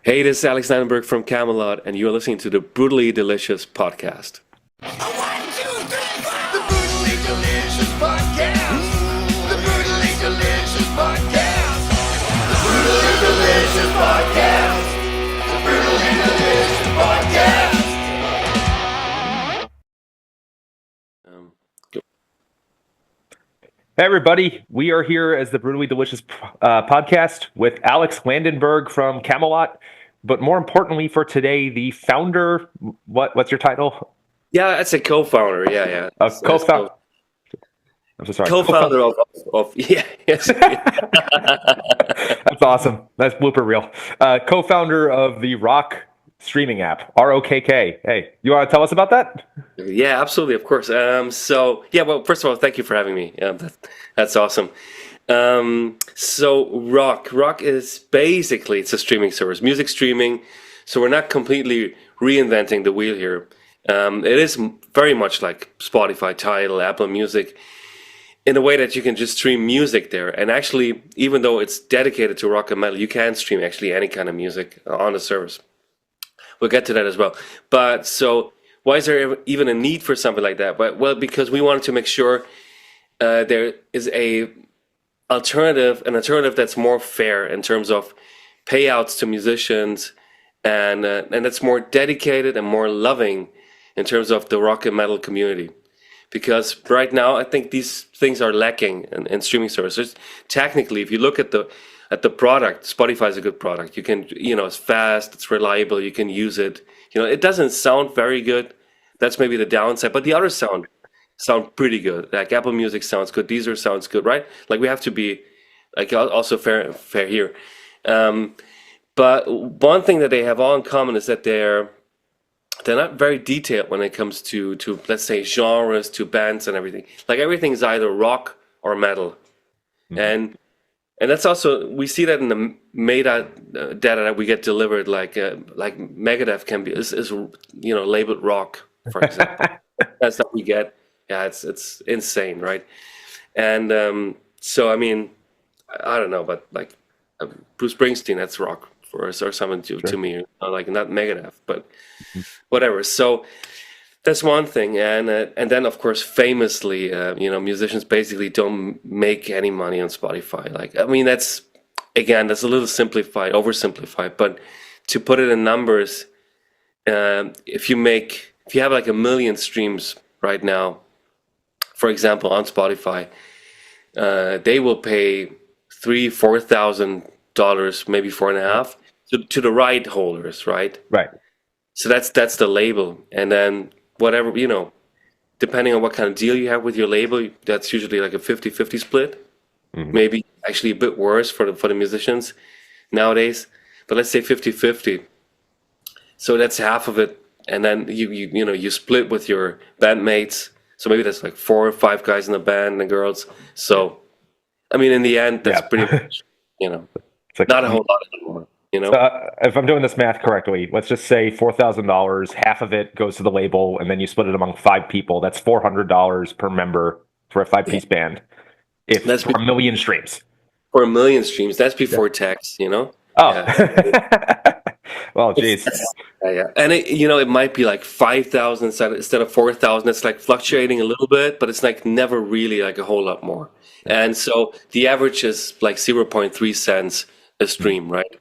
Hey, this is Alex Landenburg from Kamelot, and you're listening to the Brutally Delicious podcast. One, two, three, four. The Brutally Delicious Podcast. The Brutally Delicious Podcast. The Brutally Delicious Podcast. The Brutally Delicious Podcast. Hey everybody, we are here as the Brutally Delicious podcast with Alex Landenburg from Kamelot, but more importantly for today, the founder. What's your title? Yeah, that's a co-founder. Yeah. Co-founder. I'm so sorry. Co-founder of yeah. Yes. That's awesome. That's blooper reel. Co-founder of the ROKK streaming app, ROKK. Hey, you want to tell us about that? Yeah, absolutely, of course. Well, first of all, thank you for having me. That's awesome. So ROKK is basically, it's a streaming service, music streaming. So we're not completely reinventing the wheel here. It is very much like Spotify, Tidal, Apple Music, in a way that you can just stream music there. And actually, even though it's dedicated to rock and metal, you can stream actually any kind of music on the service. We'll get to that as well. But so why is there even a need for something like that? Well, because we wanted to make sure there is an alternative that's more fair in terms of payouts to musicians, and that's more dedicated and more loving in terms of the rock and metal community. Because right now, I think these things are lacking in streaming services. Technically, if you look at the product, Spotify is a good product. You can, it's fast, it's reliable, you can use it. It doesn't sound very good. That's maybe the downside, but the others sound pretty good. Like Apple Music sounds good, Deezer sounds good, right? Like we have to be like also fair here. But one thing that they have all in common is that they're not very detailed when it comes to let's say genres, to bands and everything. Like everything is either rock or metal. Mm-hmm. And that's also, we see that in the meta data that we get delivered, like Megadeth is labeled rock, for example. That's that we get. Yeah, it's insane, right? And so I mean, I don't know, but like Bruce Springsteen, that's rock for us or something to me, like not Megadeth, but whatever. So that's one thing, and then of course, famously, musicians basically don't make any money on Spotify. Like, I mean, that's a little oversimplified, but to put it in numbers, if you have like 1 million streams right now, for example, on Spotify, they will pay $3,000-$4,000, maybe $4,500 to the right holders, right? Right. So that's the label, and then whatever, depending on what kind of deal you have with your label, that's usually like a 50-50 split. Mm-hmm. Maybe actually a bit worse for the musicians nowadays, but let's say 50-50. So that's half of it, and then you split with your bandmates. So maybe that's like 4 or 5 guys in the band and girls. So I mean, in the end, that's pretty much it's like, not a whole lot anymore. So, if I'm doing this math correctly, let's just say $4,000, half of it goes to the label, and then you split it among 5 people. That's $400 per member for a 5-piece band. That's for 1 million streams. For 1 million streams, that's before tax, Oh. Yeah. Well, geez. Yeah. And it might be like 5,000 instead of 4,000. It's like fluctuating a little bit, but it's like never really like a whole lot more. And so the average is like 0.3 cents a stream, right?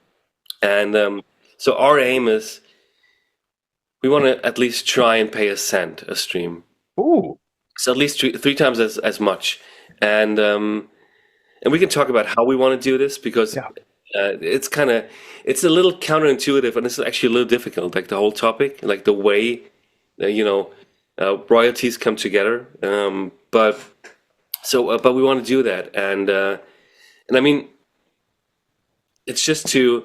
And so our aim is we want to at least try and pay a cent a stream. Ooh. So at least three times as much. And we can talk about how we want to do this, because it's a little counterintuitive, and it's actually a little difficult, like the whole topic, like the way royalties come together. But we want to do that, and I mean, it's just to,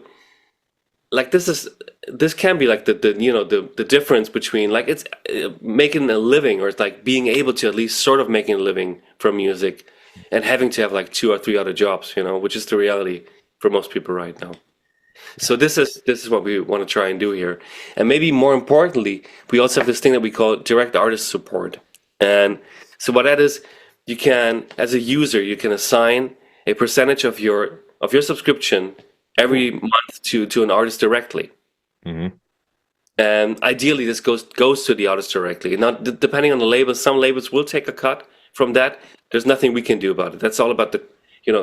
like, this can be like the difference between, like, it's making a living, or it's like being able to at least sort of making a living from music, and having to have like 2 or 3 other jobs, which is the reality for most people right now. So this is what we want to try and do here. And maybe more importantly, we also have this thing that we call direct artist support. And so what that is, you can, as a user, you can assign a percentage of your subscription every month to an artist directly. Mm-hmm. And ideally, this goes to the artist directly. Not depending on the label. Some labels will take a cut from that. There's nothing we can do about it. That's all about the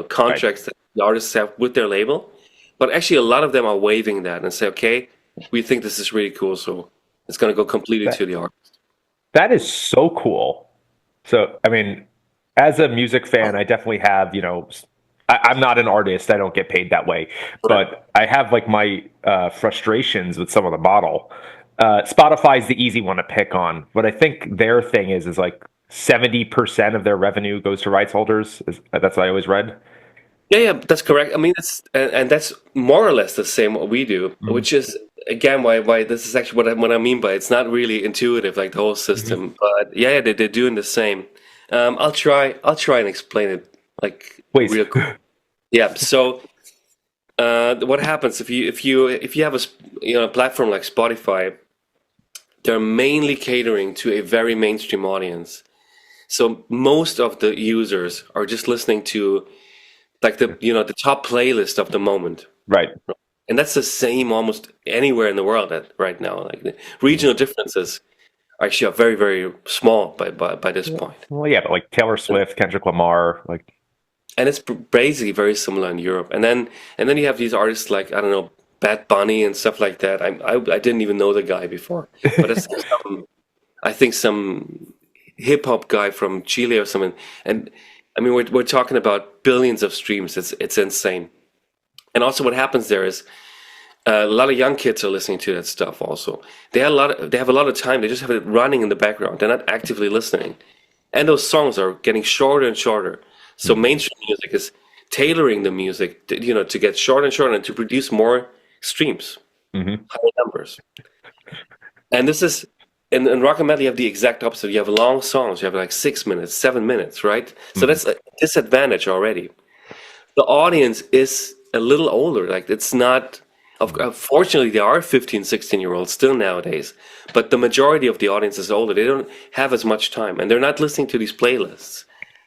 contracts that the artists have with their label. But actually, a lot of them are waiving that and say, okay, we think this is really cool, so it's going to go completely to the artist. That is so cool. So, I mean, as a music fan, I definitely have, I'm not an artist. I don't get paid that way. But I have like my frustrations with some of the model. Spotify's the easy one to pick on. But I think their thing is like 70% of their revenue goes to rights holders. That's what I always read. Yeah, that's correct. I mean, and that's more or less the same what we do, which is again why this is actually what I mean by it's not really intuitive like the whole system. But yeah, they're doing the same. I'll try and explain it like real quick. Yeah. So what happens if you have a platform like Spotify? They're mainly catering to a very mainstream audience. So most of the users are just listening to like the top playlist of the moment. Right. And that's the same almost anywhere in the world right now. Like the regional differences actually are very, very small by this point. Well, yeah, but like Taylor Swift, Kendrick Lamar, like. And it's basically very similar in Europe. And then you have these artists like, I don't know, Bad Bunny and stuff like that. I didn't even know the guy before. But it's I think some hip hop guy from Chile or something. And I mean, we're talking about billions of streams. It's insane. And also, what happens there is a lot of young kids are listening to that stuff. Also, they have a lot of time. They just have it running in the background. They're not actively listening, and those songs are getting shorter and shorter. So mainstream music is tailoring the music, to get shorter and shorter and to produce more streams, higher numbers. And this is. In rock and metal, you have the exact opposite. You have long songs. You have like 6 minutes, 7 minutes, right? So that's a disadvantage already. The audience is a little older. Like it's not. Fortunately, there are 15, 16-year-olds still nowadays, but the majority of the audience is older. They don't have as much time, and they're not listening to these playlists.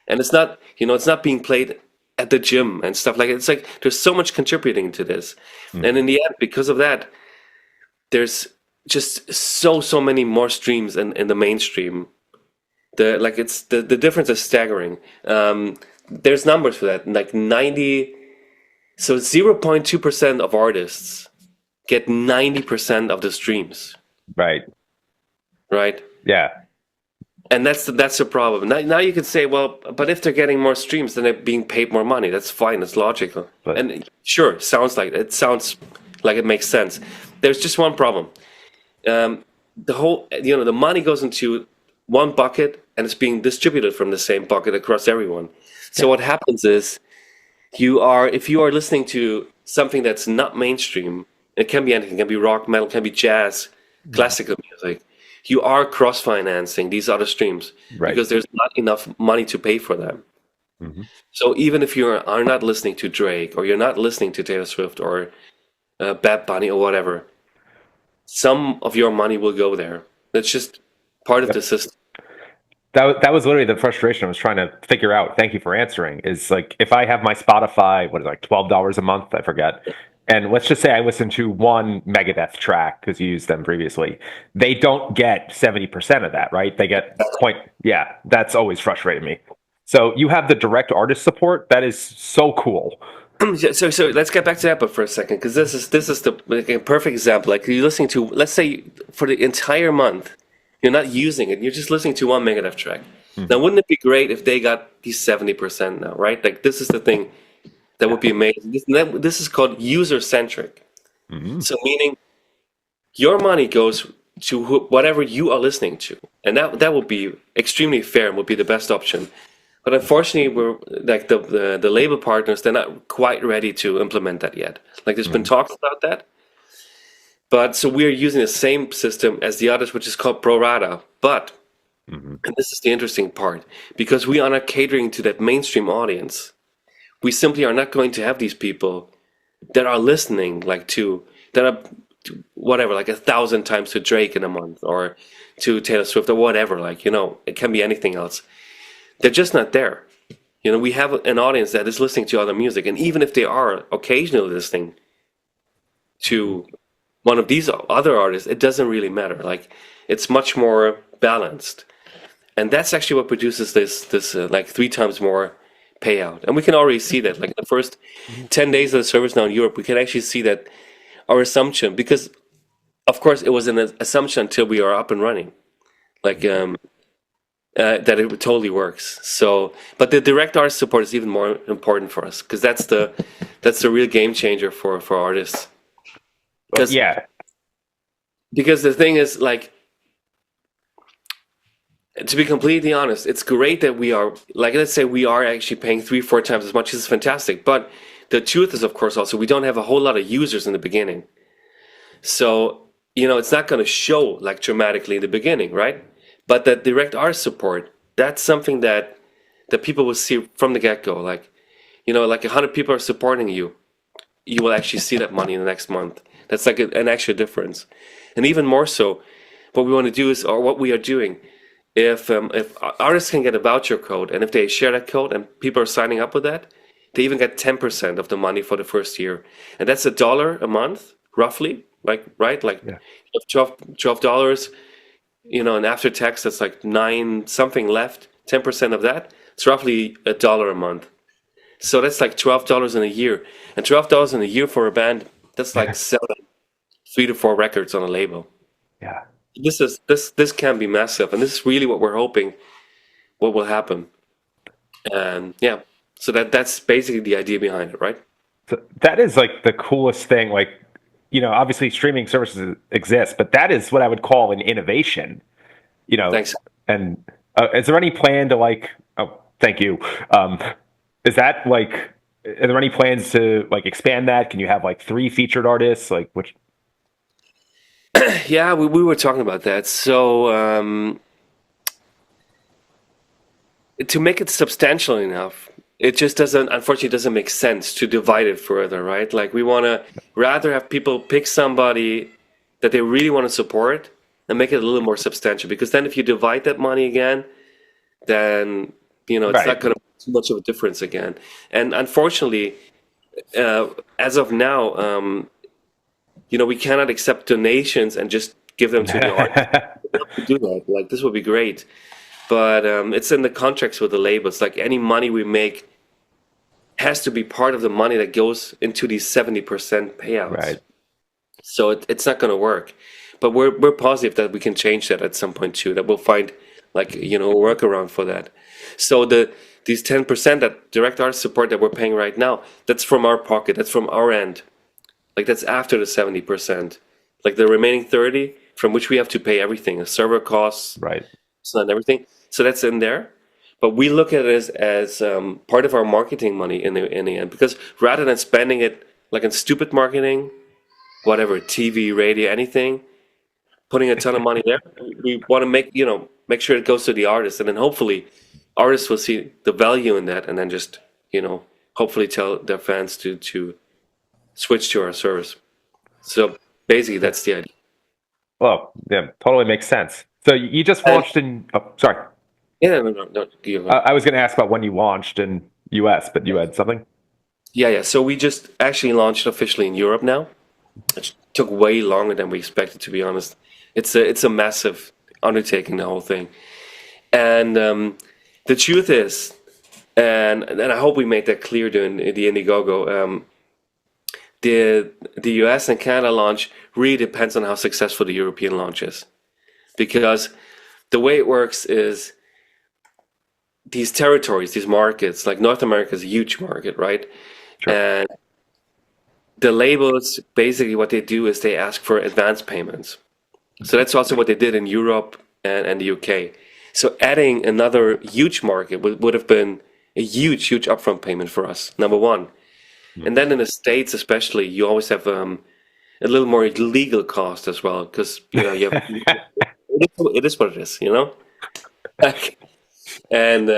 And it's not, it's not being played at the gym and stuff like it. It's like there's so much contributing to this, and in the end, because of that, there's just so many more streams in the mainstream. The difference is staggering. There's numbers for that. Like 0.2% of artists get 90% of the streams. Right. Yeah. And that's the problem. Now you can say, well, but if they're getting more streams, then they're being paid more money. That's fine. It's logical. And sure, sounds like it makes sense. There's just one problem. The whole, the money goes into one bucket and it's being distributed from the same bucket across everyone. So what happens is if you are listening to something that's not mainstream, it can be anything, it can be rock, metal, it can be jazz, classical music. You are cross-financing these other streams because there's not enough money to pay for them. So even if you are not listening to Drake or you're not listening to Taylor Swift or Bad Bunny or whatever, some of your money will go there. That's just part of the system. That was literally the frustration I was trying to figure out. Thank you for answering. Is like if I have my Spotify, what is it, like $12 a month? I forget. And let's just say I listen to one Megadeth track because you used them previously. They don't get 70% of that, right? They get point. Yeah, that's always frustrated me. So you have the direct artist support. That is so cool. So let's get back to that, but for a second, because this is the perfect example. Like you're listening to, let's say, for the entire month, you're not using it. You're just listening to one Megadeth track. Now, wouldn't it be great if they got these 70% now, right? Like this is the thing that would be amazing. This is called user-centric. So meaning your money goes to whatever you are listening to, and that would be extremely fair and would be the best option. But unfortunately, we're like the label partners, they're not quite ready to implement that yet. Like there's been talks about that. But so we're using the same system as the others, which is called pro rata. But, and this is the interesting part, because we are not catering to that mainstream audience, we simply are not going to have these people that are listening that are whatever, like 1,000 times to Drake in a month or to Taylor Swift or whatever. Like, it can be anything else. They're just not there. We have an audience that is listening to other music, and even if they are occasionally listening, to one of these other artists, it doesn't really matter. Like, it's much more balanced, and that's actually what produces this like 3 times more payout. And we can already see that, like in the first 10 days of the service now in Europe, we can actually see that our assumption, because of course it was an assumption until we are up and running, like that it totally works. So, but the direct artist support is even more important for us, because that's the real game changer for artists. Because the thing is, like, to be completely honest, it's great that we are, like, let's say we are actually paying 3-4 times as much. It's fantastic. But the truth is, of course, also we don't have a whole lot of users in the beginning. So, it's not going to show like dramatically in the beginning, right? But that direct artist support, that's something that people will see from the get-go. Like, like 100 people are supporting you. You will actually see that money in the next month. That's like an extra difference. And even more so, what we want to do is, or what we are doing, if artists can get a voucher code, and if they share that code and people are signing up with that, they even get 10% of the money for the first year. And that's $1 a month, roughly, like, right? Like, $12, and after tax, that's like 9 something left, 10% of that. It's roughly $1 a month. So that's like $12 in a year. And $12 in a year for a band, that's like selling 3 to 4 records on a label. Yeah. This can be massive, and this is really what we're hoping what will happen. And so that's basically the idea behind it, right? So that is like the coolest thing. Like, obviously streaming services exist, but that is what I would call an innovation. Thanks. And is there any plan to like? Oh, thank you. Is that like? Are there any plans to like expand that? Can you have like 3 featured artists? Like which? Yeah, we were talking about that. So to make it substantial enough, it just unfortunately doesn't make sense to divide it further, right? Like, we want to rather have people pick somebody that they really want to support and make it a little more substantial, because then if you divide that money again, then it's not going to make too much of a difference again. And unfortunately, as of now, we cannot accept donations and just give them to the artist. We have to do that. Like, this would be great, but it's in the contracts with the labels. Like, any money we make has to be part of the money that goes into these 70% payouts. Right. So it's not going to work. But we're positive that we can change that at some point too. That we'll find like a workaround for that. So these 10% that direct artist support that we're paying right now, that's from our pocket. That's from our end. Like, that's after the 70%. Like, the remaining 30, from which we have to pay everything, the server costs, right, and everything. So that's in there. But we look at it as part of our marketing money in the end, because rather than spending it like in stupid marketing, whatever, TV, radio, anything, putting a ton of money there, we want to make sure it goes to the artist, and then hopefully artists will see the value in that, and then just hopefully tell their fans to switch to our service. So basically, that's the idea. Well, yeah, totally makes sense. So you just launched in. Oh, sorry. Yeah, no. I was going to ask about when you launched in US, but you had something. Yeah. So we just actually launched officially in Europe now. It took way longer than we expected, to be honest. It's a massive undertaking, the whole thing. And the truth is, and I hope we made that clear during the Indiegogo. The US and Canada launch really depends on how successful the European launch is, because the way it works is these territories, these markets, like North America is a huge market, right? Sure. And the labels, basically what they do is they ask for advance payments. So that's also what they did in Europe and the UK. So adding another huge market would have been a huge upfront payment for us, number one. And then in the States especially, you always have a little more legal cost as well, because you have it is what it is, and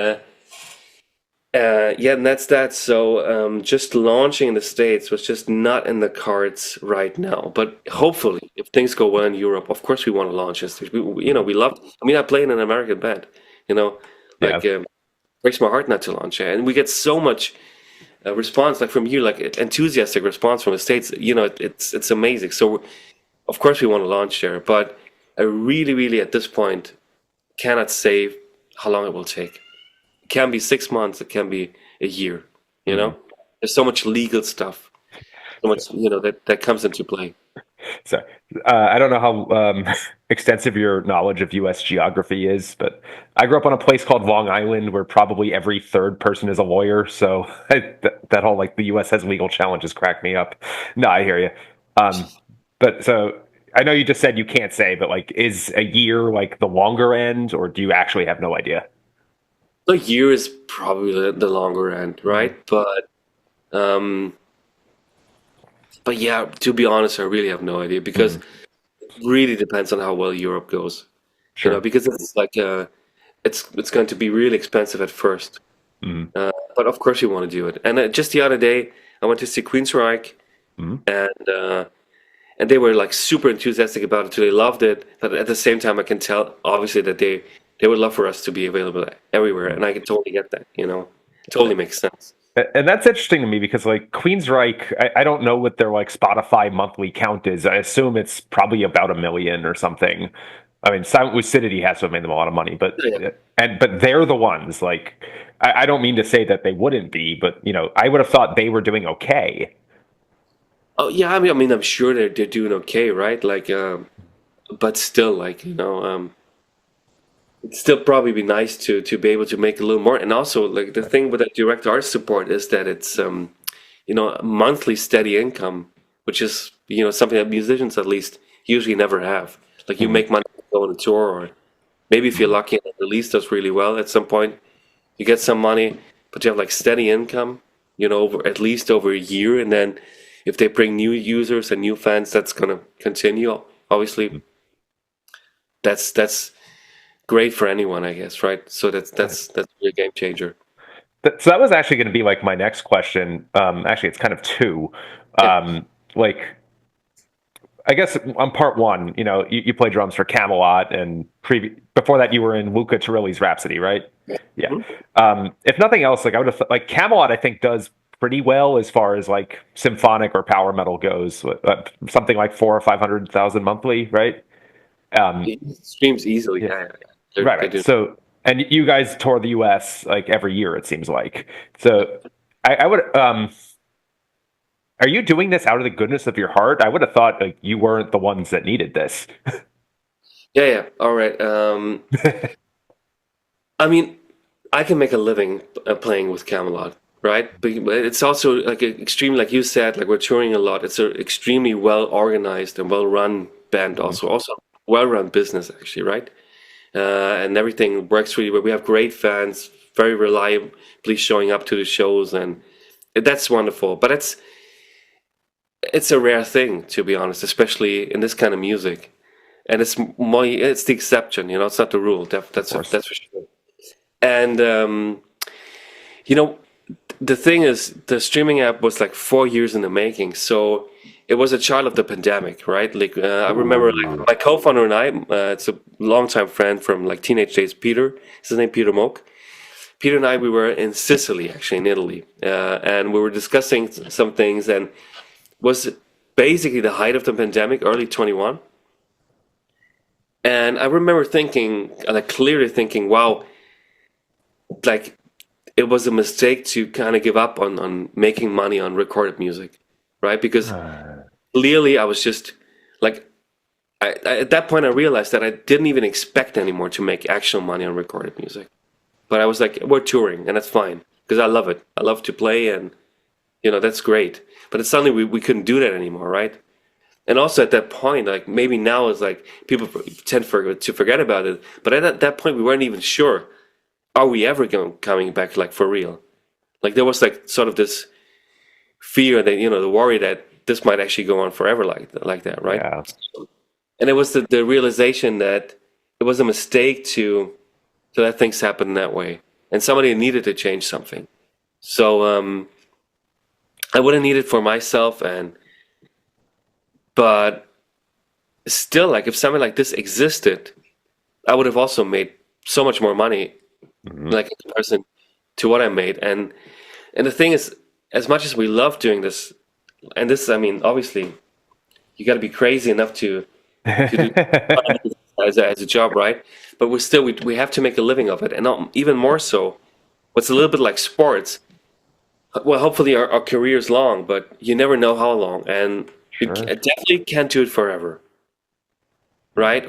and that's that. So just launching in the States was just not in the cards right now. But hopefully, if things go well in Europe, of course we want to launch this. We love. I mean, I play in an American band. Breaks my heart not to launch it, and we get so much response, like from you, like enthusiastic response from the States, it's amazing. So of course we want to launch there, but I really at this point cannot say how long it will take. It can be 6 months, it can be a year, There's so much legal stuff, so much, that comes into play. So I don't know how extensive your knowledge of U.S. geography is, but I grew up on a place called Long Island where probably every third person is a lawyer. So that whole like the U.S. has legal challenges crack me up. No, I hear you. But so I know you just said you can't say, but like, is a year like the longer end, or do you actually have no idea? A year is probably the longer end, right? But yeah, to be honest, I really have no idea because it really depends on how well Europe goes. Sure. Because it's like it's going to be really expensive at first. But of course you want to do it. And just the other day, I went to see Queensryche, and they were like super enthusiastic about it too. They loved it, but at the same time, I can tell obviously that they would love for us to be available everywhere, and I can totally get that. It totally makes sense. And that's interesting to me because like Queensryche, I don't know what their like Spotify monthly count is. I assume it's probably about 1 million or something. I mean, Silent Lucidity has to have made them a lot of money, but they're the ones like I don't mean to say that they wouldn't be, but I would have thought they were doing okay. Oh yeah, I mean, I'm sure they're doing okay, right? Like, but still, like it'd still probably be nice to be able to make a little more. And also, like the thing with the direct art support is that it's monthly steady income, which is something that musicians at least usually never have. Like you make money to go on a tour, or maybe if you're lucky and the release does really well at some point, you get some money, but you have like steady income, over at least over a year, and then if they bring new users and new fans, that's gonna continue. Obviously, that's great for anyone, I guess, right? So that's a game changer. So that was actually going to be like my next question. Actually, it's kind of two. Like, I guess on part one, you play drums for Kamelot, and before that, you were in Luca Turilli's Rhapsody, right? Yeah. If nothing else, like I would have like Kamelot, I think does pretty well as far as like symphonic or power metal goes. Something like 400,000 or 500,000 monthly, right? It streams easily. Yeah. Right. So, and you guys tour the U.S. like every year, it seems like. So, I would. Are you doing this out of the goodness of your heart? I would have thought like you weren't the ones that needed this. Yeah. All right. I mean, I can make a living playing with Kamelot, right? But it's also like extreme, like you said, like we're touring a lot. It's an extremely well organized and well run band, also well run business, actually, right? And everything works really well. We have great fans, very reliably showing up to the shows, and that's wonderful. But it's a rare thing, to be honest, especially in this kind of music. And it's the exception, it's not the rule. That's for sure. And the thing is, the streaming app was like 4 years in the making, so it was a child of the pandemic, right? Like I remember, like my co-founder and I, it's a longtime friend from like teenage days, Peter. His name Peter Moog. Peter and I, we were in Sicily, actually in Italy, and we were discussing some things, and was basically the height of the pandemic, early 21. And I remember thinking, like clearly thinking, wow, like it was a mistake to kind of give up on making money on recorded music, right? Because clearly I was just like, at that point I realized that I didn't even expect anymore to make actual money on recorded music. But I was like, we're touring and that's fine because I love it. I love to play and, that's great. But it's suddenly we couldn't do that anymore, right? And also at that point, like maybe now it's like people tend to forget about it. But at that point, we weren't even sure. Are we ever coming back like for real? Like there was like sort of this fear that, the worry that this might actually go on forever like that, right? Yeah. And it was the realization that it was a mistake to let things happen that way. And somebody needed to change something. So I wouldn't need it for myself, but still, like if something like this existed, I would have also made so much more money, like in comparison to what I made. And the thing is, as much as we love doing this, and this, I mean, obviously, you got to be crazy enough to do as a job, right? But we have to make a living of it, and even more so, it's a little bit like sports. Well, hopefully our career is long, but you never know how long, and you Sure. definitely can't do it forever, right?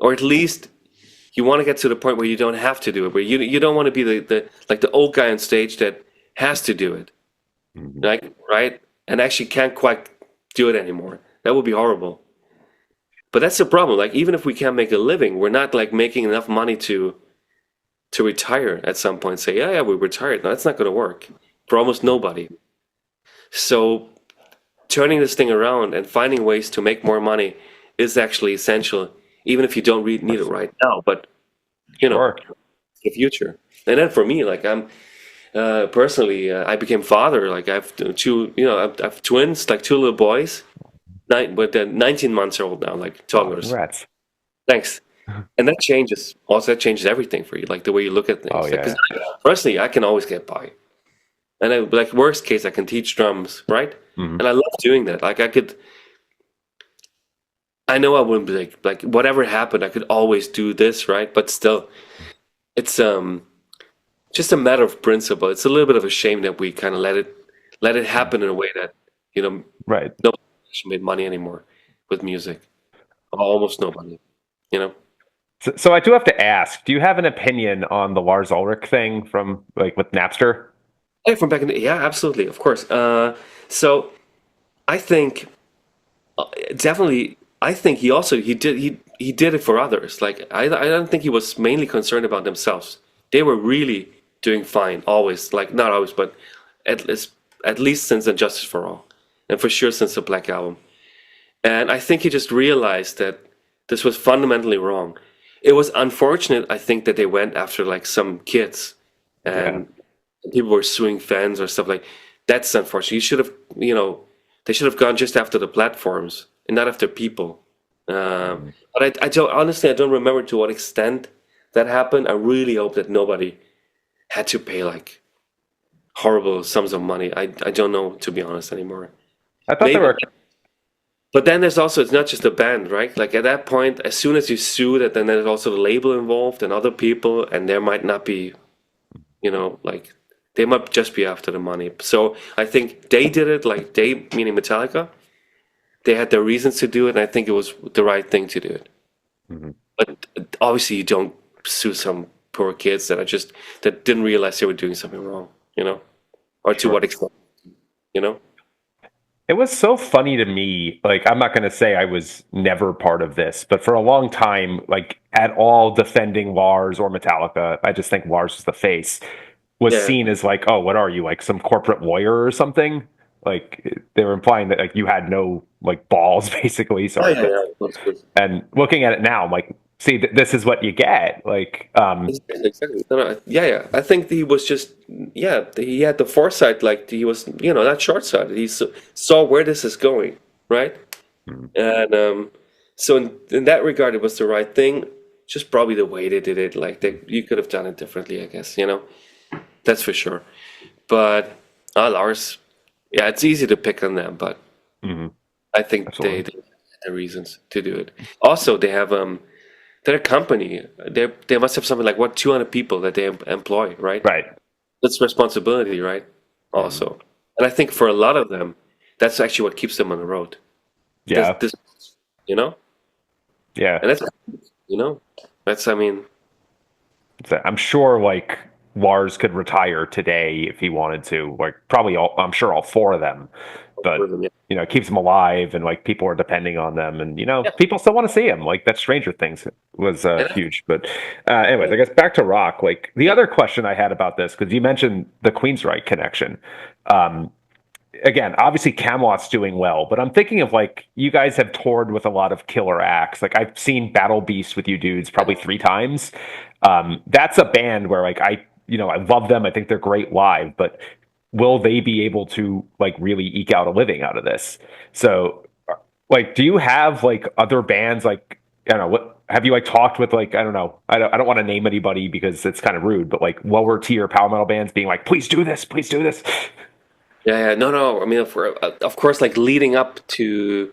Or at least you want to get to the point where you don't have to do it, where you don't want to be the like the old guy on stage that has to do it, Mhm. like right, and actually can't quite do it anymore. That would be horrible. But that's the problem. Like even if we can't make a living, we're not like making enough money to retire at some point. Say, yeah, we retired. No, that's not going to work for almost nobody. So turning this thing around and finding ways to make more money is actually essential, even if you don't really need it right now. But you know, Sure. the future. And then for me, like I'm personally, I became father. Like I have two, I have twins, like two little boys. But they're 19 months old now, like toddlers. Congrats. Thanks. And that changes everything for you, like the way you look at things. Oh, yeah. Because personally, I can always get by. And like worst case, I can teach drums, right? Mhm. And I love doing that. Like I know I wouldn't be like whatever happened, I could always do this, right? But still, it's just a matter of principle. It's a little bit of a shame that we kind of let it happen in a way that Right. nobody actually made money anymore with music. Almost nobody, you know. So I do have to ask, do you have an opinion on the Lars Ulrich thing from like with Napster? Hey, from back in yeah, absolutely, of course. So I think definitely, I think he did it for others. Like I don't think he was mainly concerned about themselves. They were really doing fine, always. Like not always, but at least since Injustice for All, and for sure since the Black Album. And I think he just realized that this was fundamentally wrong. It was unfortunate, I think, that they went after like some kids and people were suing fans or stuff like that's unfortunate. You should have, they should have gone just after the platforms and not after people. But I don't honestly, I don't remember to what extent that happened. I really hope that nobody had to pay like horrible sums of money. I don't know, to be honest, anymore. I thought Maybe, there were. but then there's also, it's not just the band, right? Like at that point, as soon as you sue that, then there's also the label involved and other people, and there might not be, like they might just be after the money. So I think they did it, like they, meaning Metallica, they had their reasons to do it, and I think it was the right thing to do it. Mhm. But obviously, you don't sue some poor kids that didn't realize they were doing something wrong, or to Sure. what extent, you know? It was so funny to me. Like, I'm not going to say I was never part of this, but for a long time, like, at all defending Lars or Metallica, I just think Lars is the face, was Yeah. seen as like, oh, what are you, like some corporate lawyer or something? Like, they were implying that like you had no like balls, basically. Sorry. That's good. And looking at it now, I'm like, see, this is what you get. Like, Exactly. No, yeah. I think he was just, he had the foresight, like he was, not short-sighted. He saw where this is going, right? And so in that regard, it was the right thing. Just probably the way they did it, like you could have done it differently, I guess. That's for sure. But Lars, yeah, it's easy to pick on them, but mhm, I think absolutely. they had the reasons to do it. Also, they have they're a company. They must have something like 200 people that they employ, right? Right. That's responsibility, right? Also, and I think for a lot of them, that's actually what keeps them on the road. Yeah. This, you know, Yeah. and that's I mean, So I'm sure like Lars could retire today if he wanted to. Like probably I'm sure all four of them. But it keeps them alive and like people are depending on them and people still want to see him. Like that Stranger Things was huge. But anyways, I guess back to rock. Like the other question I had about this, because you mentioned the Queensryche connection. Again, obviously Camelot's doing well, but I'm thinking of like you guys have toured with a lot of killer acts. Like I've seen Battle Beast with you dudes probably 3 times. That's a band where like I love them. I think they're great live, but will they be able to like really eke out a living out of this? So like, do you have like other bands like I don't know what have you like talked with like I don't know I don't want to name anybody because it's kind of rude, but like lower tier power metal bands being like please do this. Yeah. No. I mean, of course, like leading up to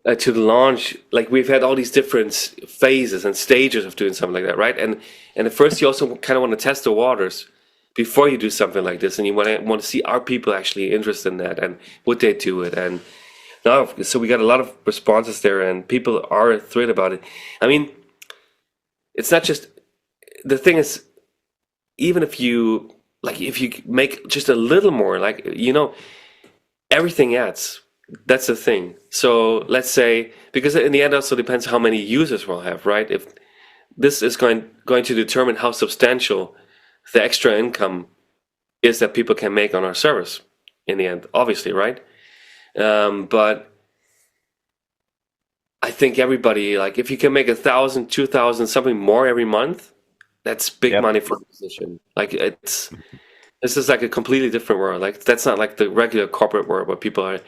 the launch, like we've had all these different phases and stages of doing something like that, right? And at first, you also kind of want to test the waters before you do something like this, and you want to see, are people actually interested in that, and would they do it? And now, so we got a lot of responses there, and people are thrilled about it. I mean, it's not just, the thing is, even if you if you make just a little more, everything adds. That's the thing. So let's say, because in the end also depends how many users we'll have, right? If this is going to determine how substantial the extra income is that people can make on our service in the end, obviously, right? But I think everybody, like, if you can make 1,000, 2,000, something more every month, that's big Yep. money for a musician. Like, this is like a completely different world. Like, that's not like the regular corporate world where people are,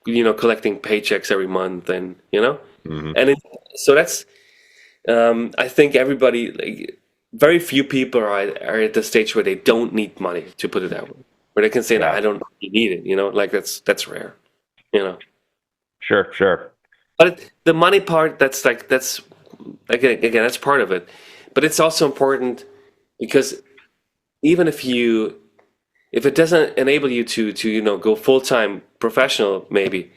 collecting paychecks every month, and so that's, I think everybody, like, very few people are at the stage where they don't need money, to put it that way, where they can say, no, Yeah. I don't really need it, like that's rare, you know. Sure. But the money part, that's again, that's part of it, but it's also important because even if it doesn't enable you to go full-time professional, maybe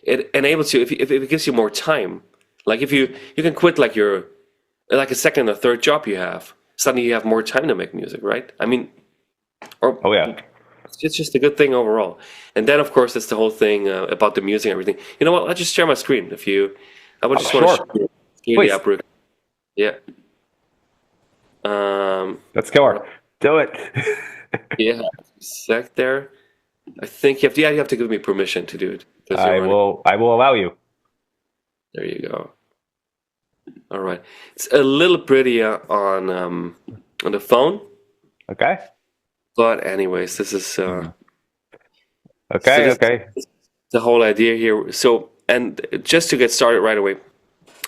it enables you, if it gives you more time, like if you can quit like your, like a second or third job you have, suddenly you have more time to make music, right? I mean, or Oh yeah. it's just a good thing overall. And then of course it's the whole thing about the music and everything. You know what, I'll just share my screen I would just want to Sure. show you Please. the app. Yeah. Let's go. Do it. Yeah, sec there. I think you have to give me permission to do it. 'Cause you're I running. will allow you. There you go. All right. It's a little prettier on the phone, Okay. but anyways, this is so Okay. this Okay. is the whole idea here. So, and just to get started right away,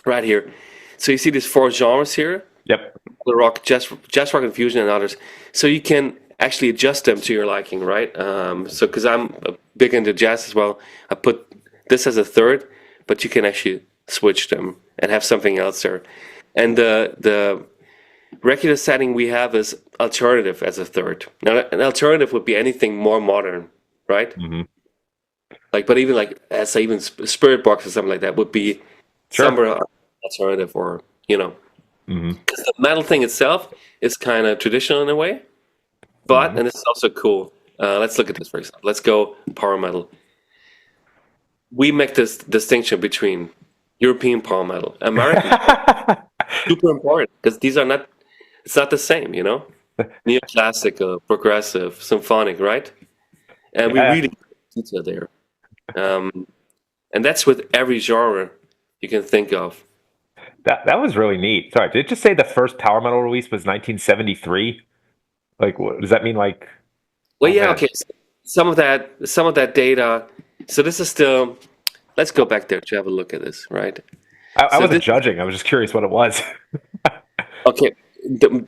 right here. So you see these 4 genres here: Yep. the rock, jazz rock, and fusion, and others. So you can actually adjust them to your liking, right? So because I'm big into jazz as well, I put this as a third, but you can actually switch them and have something else there. And the regular setting we have is alternative as a third. Now, an alternative would be anything more modern, right? Mhm. Like, but even like, as even Spirit Box or something like that would be Sure. somewhere alternative, or Mhm. because the metal thing itself is kind of traditional in a way, but and this is also cool. Let's look at this for example. Let's go power metal. We make this distinction between European power metal, American, super important because these are not. It's not the same, Neoclassical, progressive, symphonic, right? And we Yeah. really detail there, and that's with every genre you can think of. That was really neat. Sorry, did it just say the first power metal release was 1973? Like, what does that mean? Like, Well, oh, yeah, man. okay. So some of that data. So this is still. Let's go back there to have a look at this, right? I So wasn't this, judging. I was just curious what it was. okay,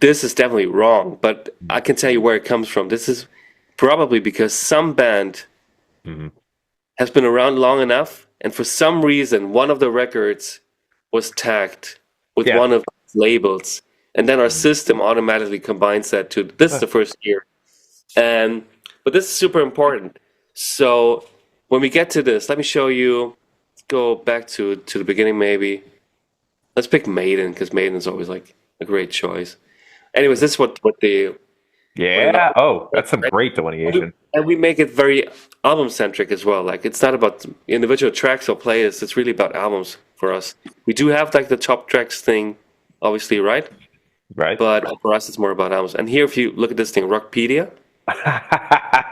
this is definitely wrong, but I can tell you where it comes from. This is probably because some band Mhm. has been around long enough, and for some reason, one of the records was tagged with Yeah. one of the labels, and then our system automatically combines that to this is the first year. And but this is super important. So when we get to this, let me show you. Let's go back to the beginning, maybe. Let's pick Maiden because Maiden is always like a great choice. Anyways, this is what the Yeah. Oh, that's some great delineation. and we make it very album centric as well. Like it's not about individual tracks or playlists. It's really about albums for us. We do have like the top tracks thing, obviously, right? Right? But for us, it's more about albums. And here, if you look at this thing, Rockpedia,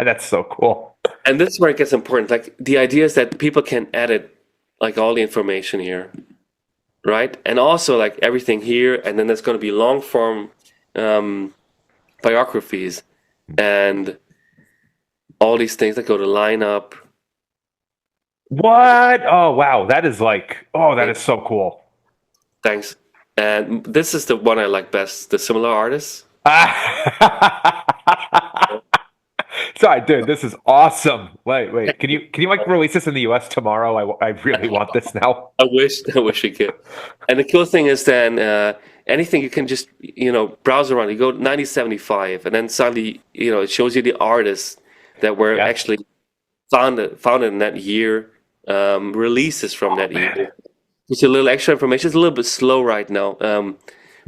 That's so cool. and this is where it gets important. Like the idea is that people can edit like all the information here, right? And also like everything here, and then there's going to be long form biographies and all these things that go to lineup. What? Oh, wow. That is like, oh, that is so cool. Thanks. And this is the one I like best, the similar artists. Sorry, dude, this is awesome. Wait. Can you like release this in the US tomorrow? I really want this now. I wish we could. And the cool thing is then anything you can just browse around. You go 1975, and then suddenly it shows you the artists that were actually founded in that year, releases from that year. Just a little extra information. It's a little bit slow right now,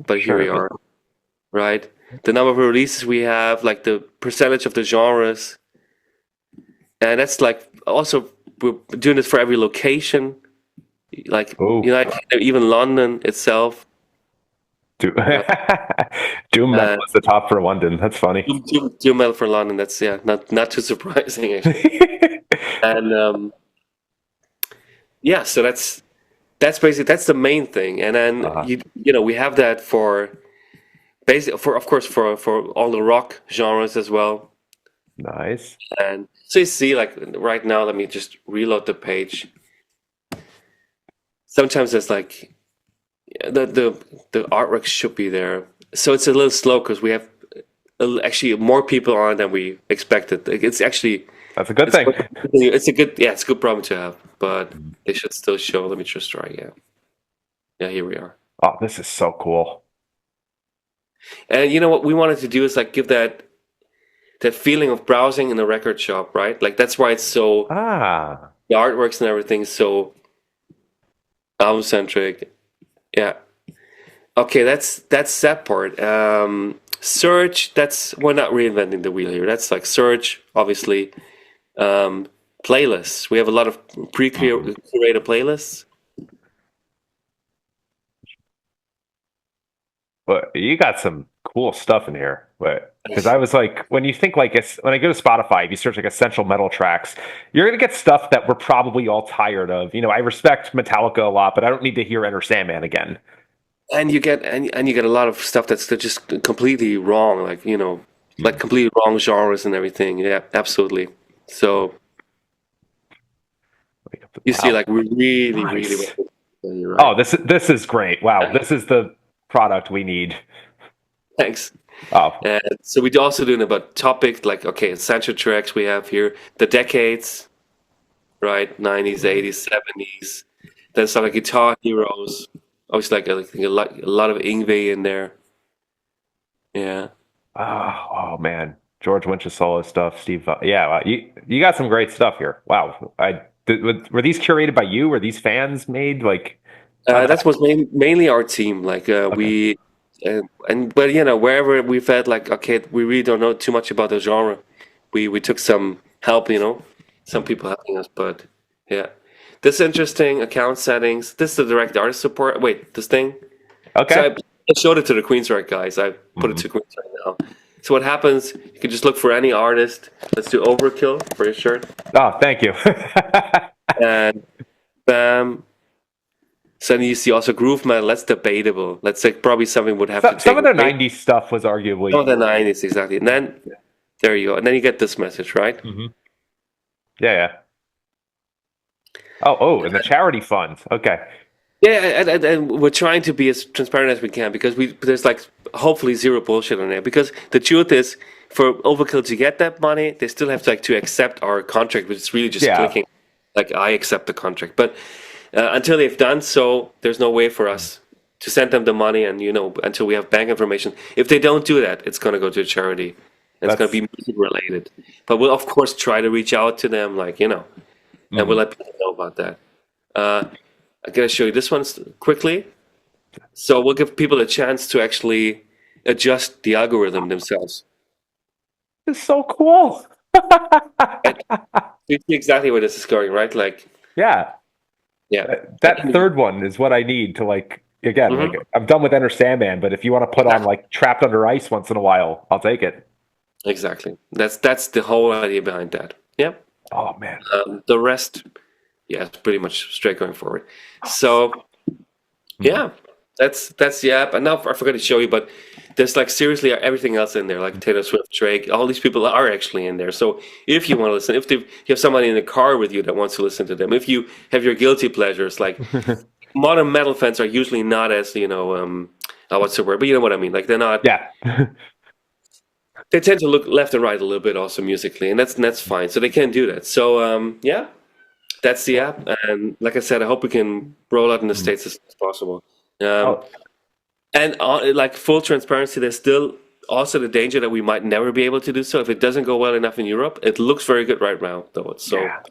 but here we are. Right, the number of releases we have, like the percentage of the genres, and that's like also we're doing this for every location. Like even London itself. Doom metal was the top for London. That's funny. Doom metal for London. That's not too surprising actually. And so that's basically the main thing. And then we have that for of course for all the rock genres as well. Nice. And so you see, like right now, let me just reload the page. Sometimes there's like the artwork should be there, so it's a little slow because we have actually more people on than we expected. It's actually that's a good thing. It's a good problem to have, but they should still show. Let me just try again. Yeah, here we are. Oh, this is so cool. And what we wanted to do is like give that feeling of browsing in a record shop, right? Like that's why it's so the artworks and everything is so album centric. Yeah. Okay, that's that part. Search, we're not reinventing the wheel here. That's like search, obviously. Playlists. We have a lot of pre-curated playlists. But you got some cool stuff in here. But because I was like, when you think like when I go to Spotify, if you search like essential metal tracks, you're gonna get stuff that we're probably all tired of. I respect Metallica a lot, but I don't need to hear Enter Sandman again. And you get a lot of stuff that's just completely wrong, like like completely wrong genres and everything. Yeah, absolutely. So you see, like we really, nice. Really. Right. Oh, this is great. Wow, this is the product we need. Thanks. Oh. And so we're also doing about topic, like, okay, essential tracks we have here, the decades, right? 90s, 80s, 70s. Then some like guitar heroes. Obviously, like a lot of Yngwie in there. Yeah. Oh man, George Winch's solo stuff, Steve. Yeah, wow. You got some great stuff here. Wow. Were these curated by you? Were these fans made? Like that was mainly our team. Like we. But wherever we felt like, okay, we really don't know too much about the genre, we took some help, some people helping us. But yeah, this interesting account settings. This is the direct artist support. Wait, this thing. Okay. So I showed it to the Queensryche guys. I put it to Queensryche now. So what happens? You can just look for any artist. Let's do Overkill for your shirt. Oh, thank you. And bam. So then you see also groove metal. That's debatable. That's like probably something would have to take. Some of the '90s stuff was arguably. Some of the '90s, exactly. And then there you go. And then you get this message, right? Mm-hmm. Yeah. Oh, and the charity fund. Okay. Yeah, and we're trying to be as transparent as we can because there's like hopefully zero bullshit on there. Because the truth is, for Overkill to get that money, they still have to accept our contract, which is really just clicking like I accept the contract, but. Until they've done so, there's no way for us to send them the money, and until we have bank information. If they don't do that, it's going to go to a charity. It's going to be music related. But we'll of course try to reach out to them, and we'll let people know about that. I'm going to show you this one quickly. So we'll give people a chance to actually adjust the algorithm themselves. It's so cool. You see exactly where this is going, right? Like yeah, that third one is what I need to like. Again, like, I'm done with Enter Sandman, but if you want to put on like Trapped Under Ice once in a while, I'll take it. Exactly. That's the whole idea behind that. Yeah. Oh man. The rest, it's pretty much straight going forward. So, yeah, that's the app. And now I forgot to show you, but there's like seriously everything else in there, like Taylor Swift, Drake. All these people are actually in there. So if you want to listen, if you have somebody in the car with you that wants to listen to them, if you have your guilty pleasures, like modern metal fans are usually not as what's the word, but you know what I mean. Like they're not. Yeah. they tend to look left and right a little bit also musically, and that's fine. So they can do that. So yeah, that's the app, and like I said, I hope we can roll out in the States as soon as possible. Oh, And like full transparency, there's still also the danger that we might never be able to do so if it doesn't go well enough in Europe. It looks very good right now, though. So yeah.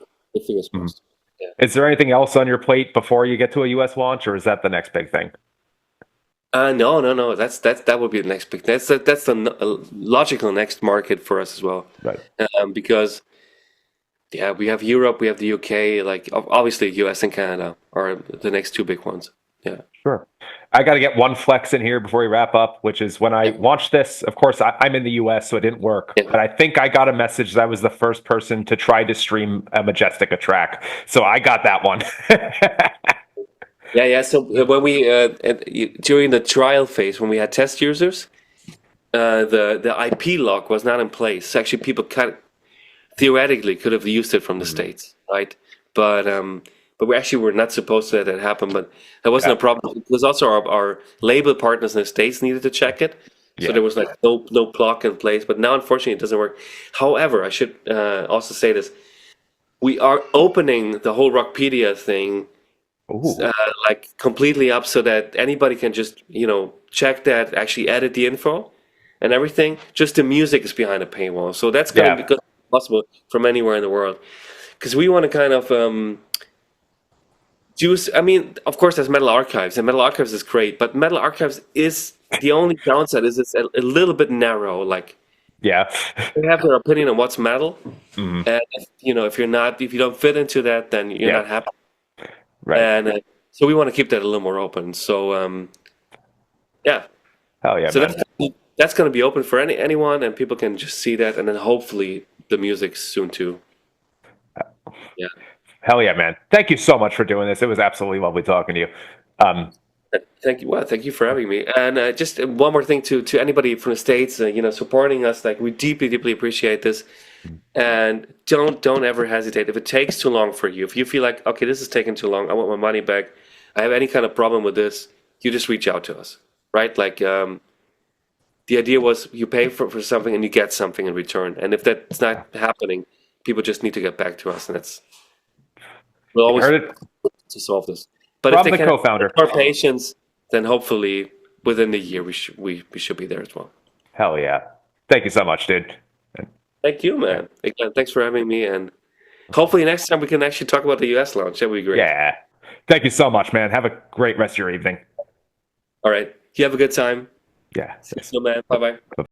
fingers crossed. Is there anything else on your plate before you get to a US launch, or is that the next big thing? No. That would be the next big. That's the logical next market for us as well. Right. Because yeah, we have Europe, we have the UK, like obviously US and Canada are the next two big ones. Yeah. Sure. I got to get one flex in here before we wrap up, which is when I launched this, of course, I'm in the US, so it didn't work. Yeah. But I think I got a message that I was the first person to try to stream a Majestica track. So I got that one. Yeah. So when we during the trial phase, when we had test users, the IP lock was not in place. So actually, people theoretically could have used it from the States, right? But we actually were not supposed to let that happen. But that wasn't a problem because also our label partners in the States needed to check it. So there was like no block in place. But now, unfortunately, it doesn't work. However, I should also say this: we are opening the whole Rockpedia thing. Like completely up so that anybody can just check that, actually edit the info and everything. Just the music is behind a paywall, so that's going to be possible from anywhere in the world, because we want to kind of use. I mean, of course, there's Metal Archives, and Metal Archives is great, but Metal Archives is the only downside is it's a little bit narrow. Like, they have their opinion on what's metal, and if you don't fit into that, then you're not happy. Right. And so we want to keep that a little more open. So yeah. Hell yeah. So man. that's going to be open for anyone, and people can just see that, and then hopefully the music soon too. Yeah. Hell yeah, man. Thank you so much for doing this. It was absolutely lovely talking to you. Thank you. Well, thank you for having me. And just one more thing to anybody from the States, supporting us. Like, we deeply appreciate this. And don't ever hesitate. If it takes too long for you, if you feel like, okay, this is taking too long, I want my money back, I have any kind of problem with this, you just reach out to us, right? Like, the idea was you pay for something and you get something in return. And if that's not happening, people just need to get back to us, and we'll always to solve this. But Rob, if they the can co-founder, have more patience, then hopefully within the year we should be there as well. Hell yeah. Thank you so much, dude. Thank you, man. Again, thanks for having me, and hopefully next time we can actually talk about the US launch. That would be great. Yeah. Thank you so much, man. Have a great rest of your evening. All right. You have a good time. Yeah. See you soon, man. Bye-bye.